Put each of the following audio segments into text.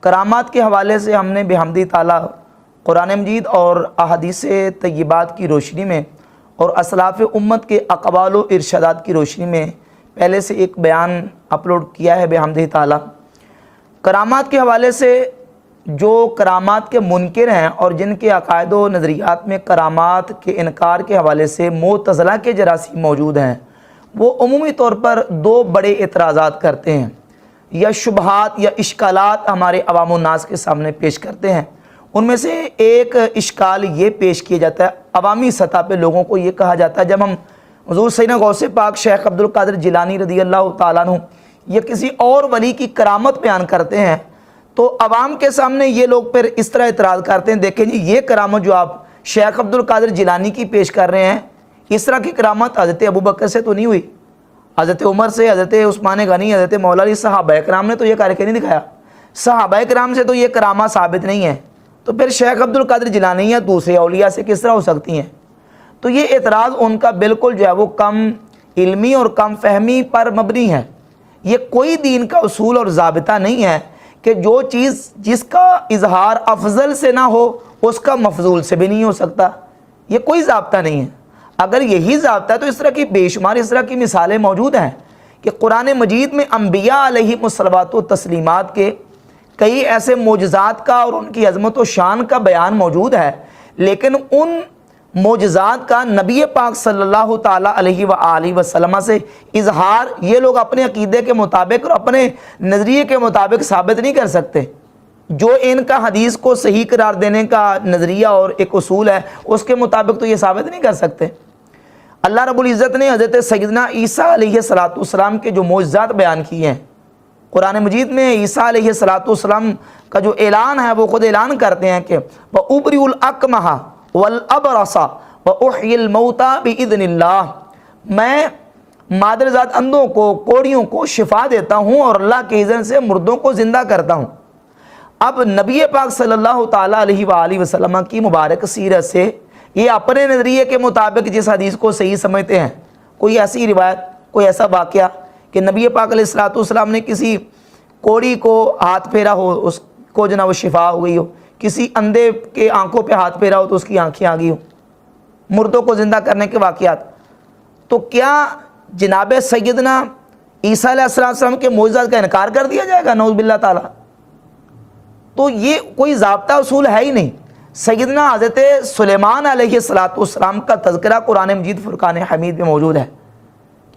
کرامات کے حوالے سے ہم نے بحمدِ تعالیٰ قرآن مجید اور احادیث طیبات کی روشنی میں اور اسلاف امت کے اقوال و ارشادات کی روشنی میں پہلے سے ایک بیان اپلوڈ کیا ہے بحمدِ تعالیٰ۔ کرامات کے حوالے سے جو کرامات کے منکر ہیں اور جن کے عقائد و نظریات میں کرامات کے انکار کے حوالے سے معتزلہ کے جراثیم موجود ہیں، وہ عمومی طور پر دو بڑے اعتراضات کرتے ہیں یا شبہات یا اشکالات ہمارے عوام الناس کے سامنے پیش کرتے ہیں۔ ان میں سے ایک اشکال یہ پیش کیا جاتا ہے، عوامی سطح پہ لوگوں کو یہ کہا جاتا ہے، جب ہم حضور سیدنا غوث پاک شیخ عبد القادر جیلانی رضی اللہ تعالیٰ عنہ یا کسی اور ولی کی کرامت بیان کرتے ہیں تو عوام کے سامنے یہ لوگ پھر اس طرح اعتراض کرتے ہیں، دیکھیں جی یہ کرامت جو آپ شیخ عبد القادر جیلانی کی پیش کر رہے ہیں، اس طرح کی کرامت حضرت ابوبکر سے تو نہیں ہوئی، حضرت عمر سے، حضرت عثمان غنی، حضرت مولا علی، صحابہ کرام نے تو یہ کر کے نہیں دکھایا، صحابہ کرام سے تو یہ کرامات ثابت نہیں ہے، تو پھر شیخ عبد القادر جیلانی یا دوسرے اولیاء سے کس طرح ہو سکتی ہیں؟ تو یہ اعتراض ان کا بالکل جو ہے وہ کم علمی اور کم فہمی پر مبنی ہے۔ یہ کوئی دین کا اصول اور ضابطہ نہیں ہے کہ جو چیز جس کا اظہار افضل سے نہ ہو اس کا مفضول سے بھی نہیں ہو سکتا، یہ کوئی ضابطہ نہیں ہے۔ اگر یہی ضابطہ ہے تو اس طرح کی بے شمار اس طرح کی مثالیں موجود ہیں کہ قرآن مجید میں انبیاء علیہم الصلوات و تسلیمات کے کئی ایسے معجزات کا اور ان کی عظمت و شان کا بیان موجود ہے، لیکن ان معجزات کا نبی پاک صلی اللہ تعالیٰ علیہ وآلہ وسلم سے اظہار یہ لوگ اپنے عقیدے کے مطابق اور اپنے نظریے کے مطابق ثابت نہیں کر سکتے۔ جو ان کا حدیث کو صحیح قرار دینے کا نظریہ اور ایک اصول ہے اس کے مطابق تو یہ ثابت نہیں کر سکتے۔ اللہ رب العزت نے حضرت سیدنا عیسیٰ علیہ السلام کے جو معجزات بیان کیے ہیں، قرآن مجید میں عیسیٰ علیہ السلام کا جو اعلان ہے وہ خود اعلان کرتے ہیں کہ وَأُبْرِئُ الْأَكْمَحَ وَالْأَبْرَصَ وَأُحْيِي الْمَوْتَى بِإِذْنِ اللَّهِ، میں مادرزاد اندھوں کو، کوڑیوں کو شفا دیتا ہوں اور اللہ کے اذن سے مردوں کو زندہ کرتا ہوں۔ اب نبی پاک صلی اللہ تعالیٰ علیہ وآلہ وسلم کی مبارک سیرت سے یہ اپنے نظریے کے مطابق جس حدیث کو صحیح سمجھتے ہیں، کوئی ایسی روایت، کوئی ایسا واقعہ کہ نبی پاک علیہ السلام نے کسی کوڑی کو ہاتھ پھیرا ہو، اس کو جناب وہ شفا ہو گئی ہو، کسی اندھے کے آنکھوں پہ ہاتھ پھیرا ہو تو اس کی آنکھیں آ گئی ہو، مردوں کو زندہ کرنے کے واقعات، تو کیا جناب سیدنا عیسیٰ علیہ السلام کے معجزات کا انکار کر دیا جائے گا؟ نعوذ باللہ تعالیٰ۔ تو یہ کوئی ضابطہ اصول ہے ہی نہیں۔ سیدنا حضرت سلیمان علیہ السلام کا تذکرہ قرآن مجید فرقان حمید میں موجود ہے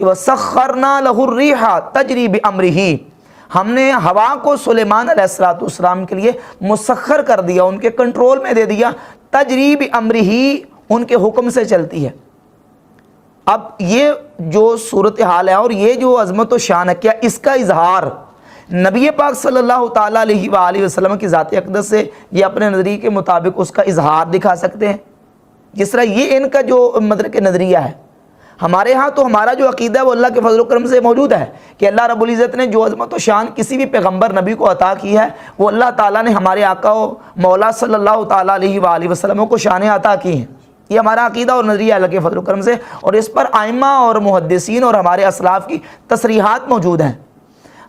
کہ وَسَخَّرْنَا لَهُ الرِّيحَ تَجْرِي بِأَمْرِهِ، ہم نے ہوا کو سلیمان علیہ السلام کے لیے مسخر کر دیا، ان کے کنٹرول میں دے دیا، تجری بِأَمْرِهِ، ان کے حکم سے چلتی ہے۔ اب یہ جو صورتحال ہے اور یہ جو عظمت و شان ہے، کیا اس کا اظہار نبی پاک صلی اللہ تعالیٰ علیہ وآلہ وسلم کی ذات اقدس سے یہ اپنے نظریے کے مطابق اس کا اظہار دکھا سکتے ہیں؟ جس طرح یہ ان کا جو مطلب کہ نظریہ ہے، ہمارے ہاں تو ہمارا جو عقیدہ ہے وہ اللہ کے فضل و کرم سے موجود ہے کہ اللہ رب العزت نے جو عظمت و شان کسی بھی پیغمبر نبی کو عطا کی ہے وہ اللہ تعالیٰ نے ہمارے آقا و مولا صلی اللہ تعالیٰ علیہ وآلہ وسلم کو شان عطا کی ہیں۔ یہ ہمارا عقیدہ اور نظریہ اللہ کے فضل و کرم سے، اور اس پر ائمہ اور محدثین اور ہمارے اسلاف کی تصریحات موجود ہیں۔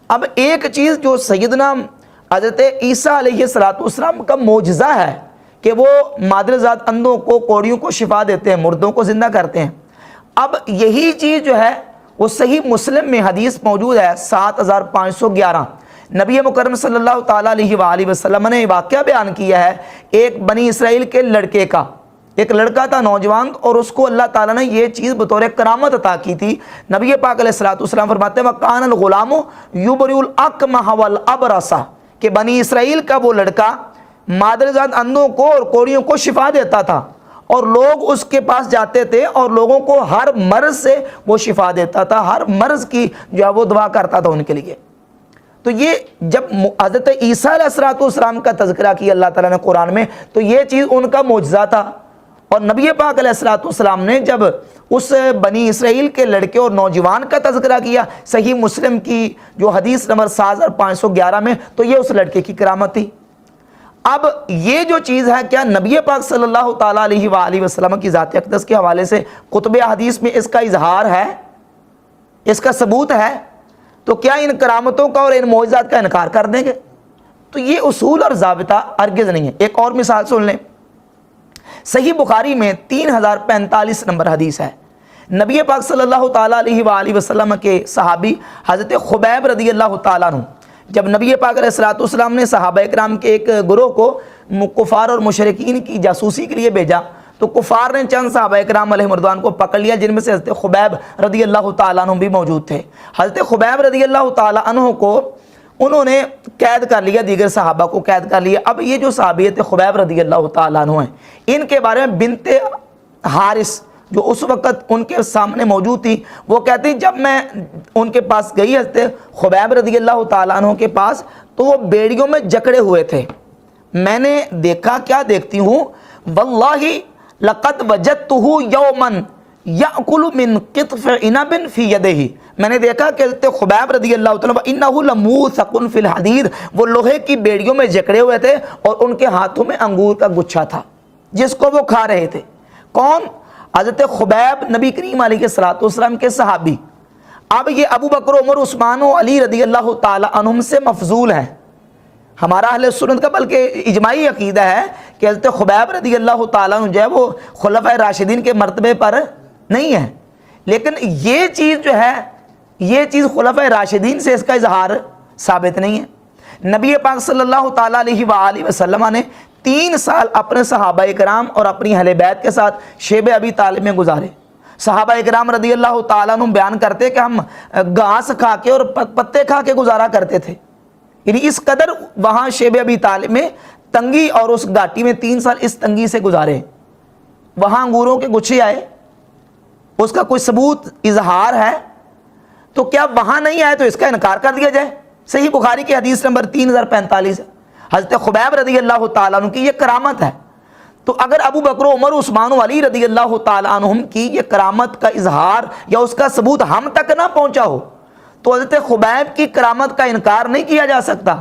اب ایک چیز جو سیدنا حضرت عیسیٰ علیہ السلام کا معجزہ ہے کہ وہ مادرزاد اندھوں کو، کوڑیوں کو شفا دیتے ہیں، مردوں کو زندہ کرتے ہیں، اب یہی چیز جو ہے وہ صحیح مسلم میں حدیث موجود ہے 7511، نبی مکرم صلی اللہ تعالیٰ علیہ وآلہ وسلم نے واقعہ بیان کیا ہے ایک بنی اسرائیل کے لڑکے کا۔ ایک لڑکا تھا نوجوان، اور اس کو اللہ تعالیٰ نے یہ چیز بطور کرامت عطا کی تھی۔ نبی پاک علیہ السلام فرماتے ہیں وَقَانَ الْغُلَامُ يُبْرِئُ الْأَكْمَحَ وَالْأَبْرَصَ، کہ بنی اسرائیل کا وہ لڑکا مادرزاد اندھوں کو اور کوڑیوں کو شفا دیتا تھا، اور لوگ اس کے پاس جاتے تھے اور لوگوں کو ہر مرض سے وہ شفا دیتا تھا، ہر مرض کی جو ہے وہ دعا کرتا تھا ان کے لیے۔ تو یہ جب حضرت عیسیٰ علیہ السلام کا تذکرہ کیا اللہ تعالیٰ نے قرآن میں، تو یہ چیز ان کا معجزہ تھا۔ اور نبی پاک علیہ السلام نے جب اس بنی اسرائیل کے لڑکے اور نوجوان کا تذکرہ کیا صحیح مسلم کی جو حدیث نمبر 7511 میں، تو یہ اس لڑکے کی کرامت تھی۔ اب یہ جو چیز ہے، کیا نبی پاک صلی اللہ تعالیٰ علیہ وآلہ وسلم کی ذات اقدس کے حوالے سے کتب حدیث میں اس کا اظہار ہے، اس کا ثبوت ہے؟ تو کیا ان کرامتوں کا اور ان معجزات کا انکار کر دیں گے؟ تو یہ اصول اور ضابطہ ہرگز نہیں ہے۔ ایک اور مثال سن لیں، صحیح بخاری میں 3045 نمبر حدیث ہے، نبی پاک صلی اللہ تعالیٰ علیہ وآلہ وسلم کے صحابی حضرت خبیب رضی اللہ تعالیٰ عنہ، جب نبی پاک علیہ الصلوۃ والسلام نے صحابہ اکرام کے ایک گروہ کو کفار اور مشرکین کی جاسوسی کے لیے بھیجا، تو کفار نے چند صحابہ اکرام علیہ مردوان کو پکڑ لیا، جن میں سے حضرت خبیب رضی اللہ تعالیٰ عنہ بھی موجود تھے۔ حضرت خبیب رضی اللہ تعالیٰ عنہ کو انہوں نے قید کر لیا، دیگر صحابہ کو قید کر لیا۔ اب یہ جو صحابیت خبیب رضی اللہ تعالیٰ عنہ ہیں، ان کے بارے میں بنت حارث جو اس وقت ان کے سامنے موجود تھی، وہ کہتی ہیں جب میں ان کے پاس گئی حضرت خبیب رضی اللہ تعالیٰ عنہ کے پاس، تو وہ بیڑیوں میں جکڑے ہوئے تھے۔ میں نے دیکھا، کیا دیکھتی ہوں، واللہ لقد وجدتہ یوما یأکل من قطف عنب فی یدہ، میں نے دیکھا کہ حضرت خبیب رضی اللہ تعالیٰ انہ لموثق فی الحدید، وہ لوہے کی بیڑیوں میں جکڑے ہوئے تھے اور ان کے ہاتھوں میں انگور کا گچھا تھا جس کو وہ کھا رہے تھے۔ کون؟ حضرت خبیب، نبی کریم علیہ الصلوۃ والسلام کے صحابی۔ اب یہ ابو بکر، عمر، عثمان و علی رضی اللہ تعالی عنہم سے مفضول ہیں۔ ہمارا اہل سنت کا بلکہ اجماعی عقیدہ ہے کہ حضرت خبیب رضی اللہ تعالیٰ عنہ جو ہے وہ خلفائے راشدین کے مرتبے پر نہیں ہے، لیکن یہ چیز جو ہے، یہ چیز خلفائے راشدین سے اس کا اظہار ثابت نہیں ہے۔ نبی پاک صلی اللہ تعالیٰ علیہ وآلہ وسلم نے 3 سال اپنے صحابہ اکرام اور اپنی اہل بیت کے ساتھ شیب ابی طالب میں گزارے۔ صحابہ اکرام رضی اللہ تعالیٰ عنہ بیان کرتے کہ ہم گھاس کھا کے اور پتے کھا کے گزارا کرتے تھے، یعنی اس قدر وہاں شیب ابی طالب میں تنگی، اور اس گھاٹی میں 3 سال اس تنگی سے گزارے۔ وہاں انگوروں کے گچھے آئے، اس کا کوئی ثبوت اظہار ہے، تو کیا وہاں نہیں آئے تو اس کا انکار کر دیا جائے؟ صحیح بخاری کی حدیث نمبر 3045 ہے، حضرت خبیب رضی اللہ تعالیٰ عنہ کی یہ کرامت ہے۔ تو اگر ابو بکر، عمر، عثمان و علی رضی اللہ تعالیٰ عنہم کی یہ کرامت کا اظہار یا اس کا ثبوت ہم تک نہ پہنچا ہو، تو حضرت خبیب کی کرامت کا انکار نہیں کیا جا سکتا۔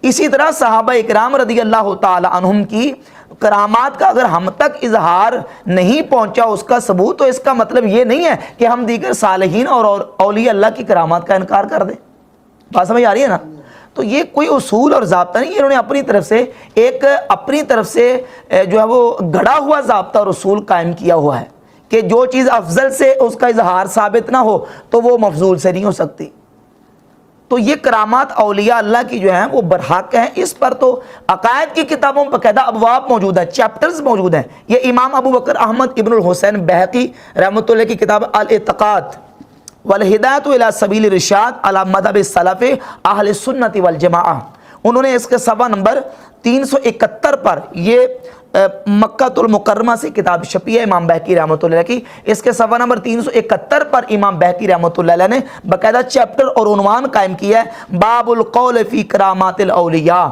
اسی طرح صحابہ اکرام رضی اللہ تعالیٰ عنہم کی کرامات کا اگر ہم تک اظہار نہیں پہنچا، اس کا ثبوت، تو اس کا مطلب یہ نہیں ہے کہ ہم دیگر صالحین اور اولیاء اللہ کی کرامات کا انکار کر دیں۔ بات سمجھ آ رہی ہے نا؟ تو یہ کوئی اصول اور ضابطہ نہیں، انہوں نے اپنی طرف سے جو ہے وہ گڑا ہوا ضابطہ اور اصول قائم کیا ہوا ہے کہ جو چیز افضل سے اس کا اظہار ثابت نہ ہو تو وہ مفضول سے نہیں ہو سکتی۔ تو یہ کرامات اولیاء اللہ کی جو ہیں وہ برحق ہیں، اس پر تو عقائد کی کتابوں میں باقاعدہ ابواب موجود ہیں، چیپٹرز موجود ہیں۔ یہ امام ابو بکر احمد ابن الحسین بہقی رحمۃ اللہ کی کتاب الاعتقاد والہدایۃ الی سبیل الرشاد علی مذہب السلف اہل سنت والجماعہ، انہوں نے اس کے صفحہ نمبر 371 پر، یہ مکہ المکرمہ سے کتاب چھپی ہے امام بہقی رحمۃ اللہ کی، اس کے صفحہ نمبر 371 پر امام بہقی رحمۃ اللہ علیہ نے باقاعدہ چیپٹر اور عنوان قائم کیا ہے، باب القول فی کرامات الاولیاء،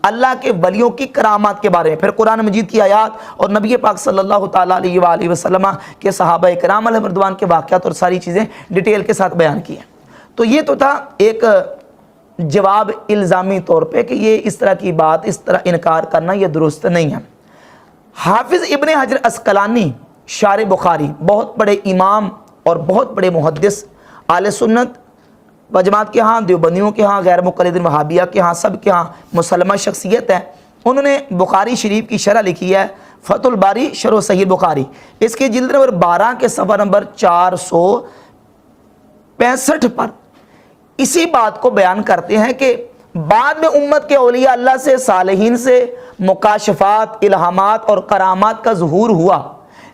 اللہ کے ولیوں کی کرامات کے بارے میں۔ پھر قرآن مجید کی آیات اور نبی پاک صلی اللہ تعالیٰ علیہ وآلہ وسلم کے صحابہ کرام علیہ رضوان کے واقعات اور ساری چیزیں ڈیٹیل کے ساتھ بیان کی ہیں۔ تو یہ تو تھا ایک جواب الزامی طور پہ کہ یہ اس طرح کی بات، اس طرح انکار کرنا یہ درست نہیں ہے۔ حافظ ابن حجر عسقلانی شارح بخاری، بہت بڑے امام اور بہت بڑے محدث، اہل سنت و جماعت کے ہاں، دیوبندیوں کے ہاں، غیر مقلدین وہابیہ کے ہاں، سب کے ہاں مسلمہ شخصیت ہے، انہوں نے بخاری شریف کی شرح لکھی ہے فتح الباری شرح صحیح بخاری، اس کی جلد نمبر 12 کے صفحہ نمبر 465 پر اسی بات کو بیان کرتے ہیں کہ بعد میں امت کے اولیاء اللہ سے، صالحین سے مکاشفات، الہامات اور کرامات کا ظہور ہوا۔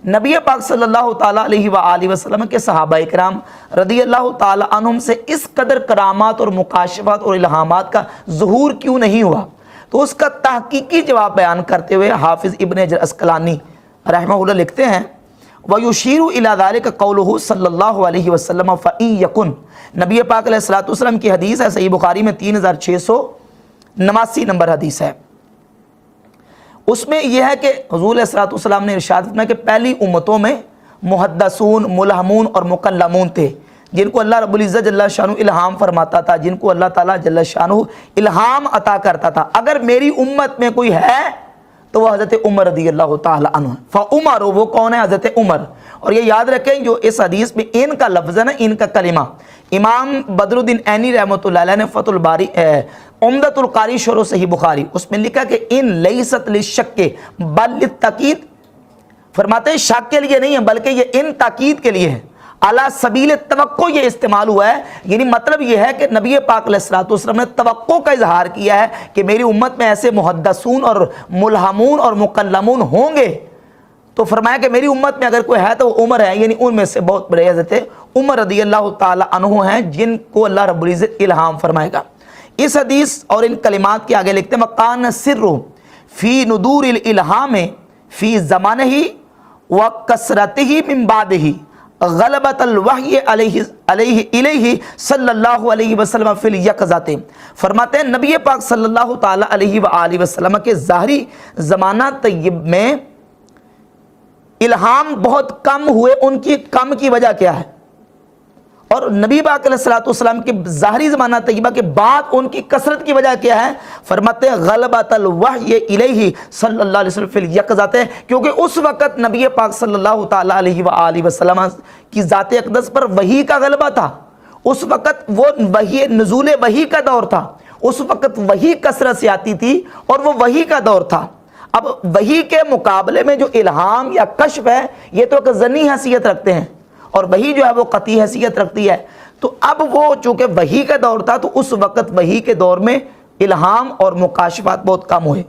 نبی پاک صلی اللہ تعالیٰ علیہ وآلہ وسلم کے صحابہ اکرام رضی اللہ تعالیٰ عنہم سے اس قدر کرامات اور مکاشفات اور الہامات کا ظہور کیوں نہیں ہوا؟ تو اس کا تحقیقی جواب بیان کرتے ہوئے حافظ ابن حجر عسقلانی رحمہ اللہ لکھتے ہیں، وَيُشِيرُ إِلَى ذَلِكَ قَوْلُهُ صلی اللہ علیہ وسلم فَإِن يَكُن، نبی پاک علیہ الصلوۃ والسلام کی حدیث ہے، صحیح بخاری میں 3689 نمبر حدیث ہے۔ اس میں یہ ہے کہ حضور علیہ الصلوۃ والسلام نے ارشاد فرمایا کہ پہلی امتوں میں محدثون، ملہمون اور مکلمون تھے، جن کو اللہ رب العزت جل شانہ الہام فرماتا تھا، جن کو اللہ تعالیٰ جل شانہ الہام عطا کرتا تھا۔ اگر میری امت میں کوئی ہے تو وہ حضرت عمر رضی اللہ تعالیٰ عنہ، فعمر، وہ کون ہے؟ حضرت عمر۔ اور یہ یاد رکھیں جو اس حدیث میں ان کا لفظ ہے نا، ان کا کلمہ، امام بدر الدین عینی رحمۃ اللہ علیہ نے فتح الباری عمدۃ القاری شرح صحیح بخاری، اس میں لکھا کہ ان لیست للشک بل للتاکید، فرماتے ہیں شک کے لیے نہیں ہے بلکہ یہ ان تاکید کے لیے ہے، علی سبیل توقع یہ استعمال ہوا ہے، یعنی مطلب یہ ہے کہ نبی پاک علیہ الصلوۃ والسلام نے توقع کا اظہار کیا ہے کہ میری امت میں ایسے محدثون اور ملہمون اور مکلمون ہوں گے، تو فرمایا کہ میری امت میں اگر کوئی ہے تو وہ عمر ہے، یعنی ان میں سے بہت بڑے حضرت عمر رضی اللہ تعالی عنہ ہیں جن کو اللہ رب العزت الہام فرمائے گا۔ اس حدیث اور ان کلمات کے آگے لکھتے ہیں وَقَانَ السِّرُّ فِي نُدُورِ الْإِلْهَامِ فِي زَمَانِهِ وَكَسْرَتِهِ مِن بَعْدِهِ غلبت الوحی علیہ صلی اللہ علیہ وسلم فی الیقظۃ، فرماتے ہیں نبی پاک صلی اللہ تعالی علیہ وآلہ وسلم کے ظاہری زمانہ طیب میں الہام بہت کم ہوئے، ان کی کم کی وجہ کیا ہے؟ اور نبی پاک علیہ الصلوۃ والسلام کے ظاہری زمانہ طیبہ کے بعد ان کی کثرت کی وجہ کیا ہے؟ فرماتے ہیں غلبت الوحی الیہ صلی اللہ علیہ وسلم فی الیقظۃ، کیونکہ اس وقت نبی پاک صلی اللہ تعالی علیہ وآلہ وسلم کی ذات اقدس پر وحی کا غلبہ تھا، اس وقت وہ وحی نزول وحی کا دور تھا، اس وقت وحی کثرت سے آتی تھی اور وہ وحی کا دور تھا۔ اب وحی کے مقابلے میں جو الہام یا کشف ہے یہ تو ایک ظنی حیثیت رکھتے ہیں اور وحی جو ہے وہ قطعی حیثیت رکھتی ہے، تو اب وہ چونکہ وحی کا دور تھا تو اس وقت وحی کے دور میں الہام اور مکاشفات بہت کم ہوئے۔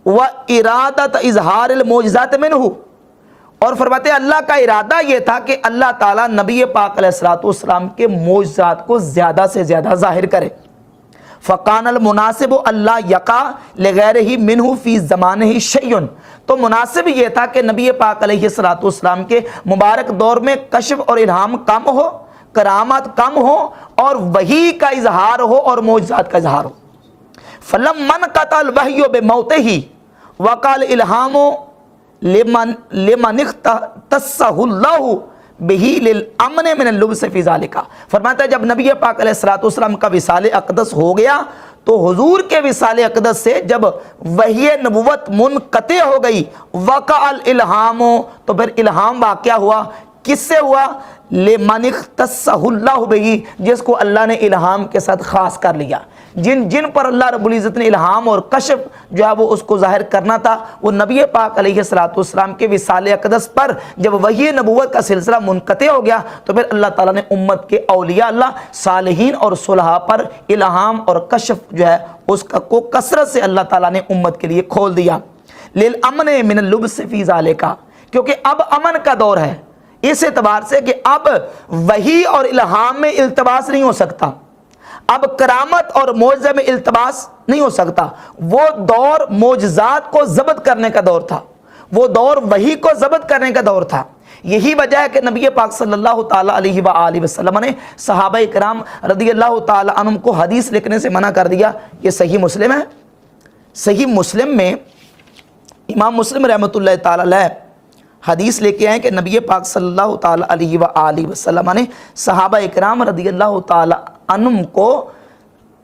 وَإِرَادَةَ إِظْهَارِ الْمُعْجِزَاتِ مِنْهُ، اور فرماتے ہیں اللہ کا ارادہ یہ تھا کہ اللہ تعالیٰ نبی پاک علیہ الصلوۃ والسلام کے معجزات کو زیادہ سے زیادہ ظاہر کرے۔ فَقَانَ الْمُنَاسِبُ أَلَّا يَقَعَ لِغَيْرِهِ مِنْهُ فِي زَمَانِهِ شَيْءٌ، تو مناسب یہ تھا کہ نبی پاک علیہ الصلوۃ والسلام کے مبارک دور میں کشف اور الہام کم ہو، کرامات کم ہو اور وحی کا اظہار ہو اور معجزات کا اظہار ہو۔ فَلَمَّا انْقَطَعَ الْوَحْيُ بِمَوْتِهِ وَقَالَ الْإِلْهَامُ لِمَنِ اخْتَصَّهُ اللَّهُ بِهِ لِلْأَمْنِ مِنَ اللُّبْسِ فِي ذَلِكَ، فرماتا ہے جب نبی پاک علیہ الصلوۃ والسلام کا وصال اقدس ہو گیا تو حضور کے وصال اقدس سے جب وحی نبوت منقطع ہو گئی، وقع الالہام، تو پھر الہام واقعہ ہوا، کس سے ہوا؟ لمن اختصہ اللہ بہ، جس کو اللہ نے الہام کے ساتھ خاص کر لیا، جن پر اللہ رب العزت نے الہام اور کشف جو ہے وہ اس کو ظاہر کرنا تھا، وہ نبی پاک علیہ الصلوۃ والسلام کے وصال اقدس پر جب وحی نبوت کا سلسلہ منقطع ہو گیا تو پھر اللہ تعالیٰ نے امت کے اولیاء اللہ صالحین اور صلحاء پر الہام اور کشف جو ہے اس کا کو کثرت سے اللہ تعالیٰ نے امت کے لیے کھول دیا۔ للامن من اللبس فی ذالک، کیونکہ اب امن کا دور ہے، اس اعتبار سے کہ اب وحی اور الہام میں التباس نہیں ہو سکتا، اب کرامت اور معجزہ میں التباس نہیں ہو سکتا، وہ دور معجزات کو ضبط کرنے کا دور تھا، وہ دور وحی کو ضبط کرنے کا دور تھا۔ یہی وجہ ہے کہ نبی پاک صلی اللہ تعالی علیہ وآلہ وسلم نے صحابہ کرام رضی اللہ تعالی عنہم کو حدیث لکھنے سے منع کر دیا۔ یہ صحیح مسلم ہے، صحیح مسلم میں امام مسلم رحمۃ اللہ تعالی علیہ حدیث لے کے آئے کہ نبی پاک صلی اللہ تعالی علیہ وآلہ وسلم نے صحابہ اکرام رضی اللہ تعالی عنہم کو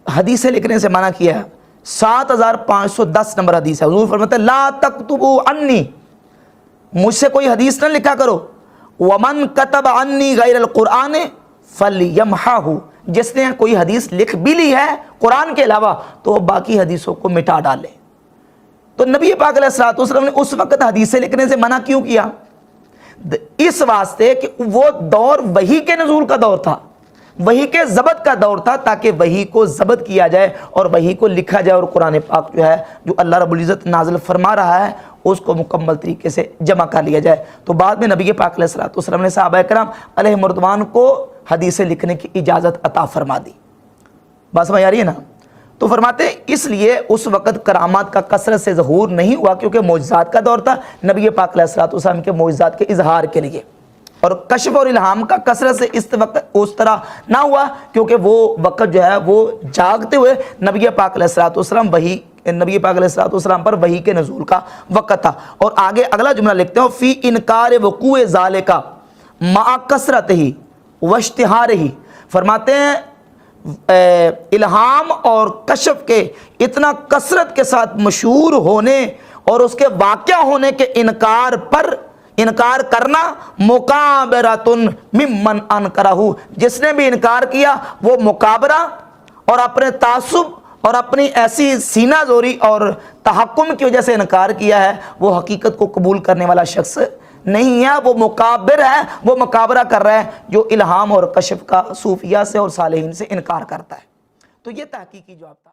حدیثیں لکھنے سے منع کیا ہے۔ 7510 نمبر حدیث ہے۔ حضور فرماتے ہیں لا تکتبوا عنی، مجھ سے کوئی حدیث نہ لکھا کرو، ومن کتب عنی غیر القرآن فلیمحہ، جس نے کوئی حدیث لکھ بھی لی ہے قرآن کے علاوہ تو وہ باقی حدیثوں کو مٹا ڈالے۔ تو نبی پاک علیہ الصلوۃ والسلام نے اس وقت حدیثیں لکھنے سے منع کیوں کیا؟ اس واسطے کہ وہ دور وحی کے نزول کا دور تھا، وحی کے ضبط کا دور تھا، تاکہ وحی کو ضبط کیا جائے اور وحی کو لکھا جائے اور قرآن پاک جو ہے جو اللہ رب العزت نازل فرما رہا ہے اس کو مکمل طریقے سے جمع کر لیا جائے۔ تو بعد میں نبی پاک علیہ الصلوۃ والسلام نے صحابہ کرام علیہم رضوان کو حدیثیں لکھنے کی اجازت عطا فرما دی۔ بات سمجھ آ رہی ہے نا؟ تو فرماتے ہیں اس لیے اس وقت کرامات کا کثرت سے ظہور نہیں ہوا، کیونکہ معجزات کا دور تھا، نبی پاک علیہ الصلوۃ والسلام کے معجزات کے اظہار کے لیے، اور کشف اور الہام کا کثرت سے اس طرح نہ ہوا کیونکہ وہ وقت جو ہے وہ جاگتے ہوئے نبی پاک علیہ الصلوۃ والسلام نبی پاک علیہ الصلوۃ والسلام پر وحی کے نزول کا وقت تھا۔ اور آگے اگلا جملہ لکھتے ہیں فی انکار وقوع ذالک مع کثرتہ واشتہارہ، فرماتے ہیں الہام اور کشف کے اتنا کثرت کے ساتھ مشہور ہونے اور اس کے واقع ہونے کے انکار کرنا مکابرۃ ممن انکرہ، جس نے بھی انکار کیا وہ مکابرہ اور اپنے تعصب اور اپنی ایسی سینہ زوری اور تحکم کی وجہ سے انکار کیا ہے، وہ حقیقت کو قبول کرنے والا شخص نہیں ہے، وہ مکابر ہے، وہ مکابرہ کر رہا ہے جو الہام اور کشف کا صوفیہ سے اور صالحین سے انکار کرتا ہے۔ تو یہ تحقیقی جواب تھا۔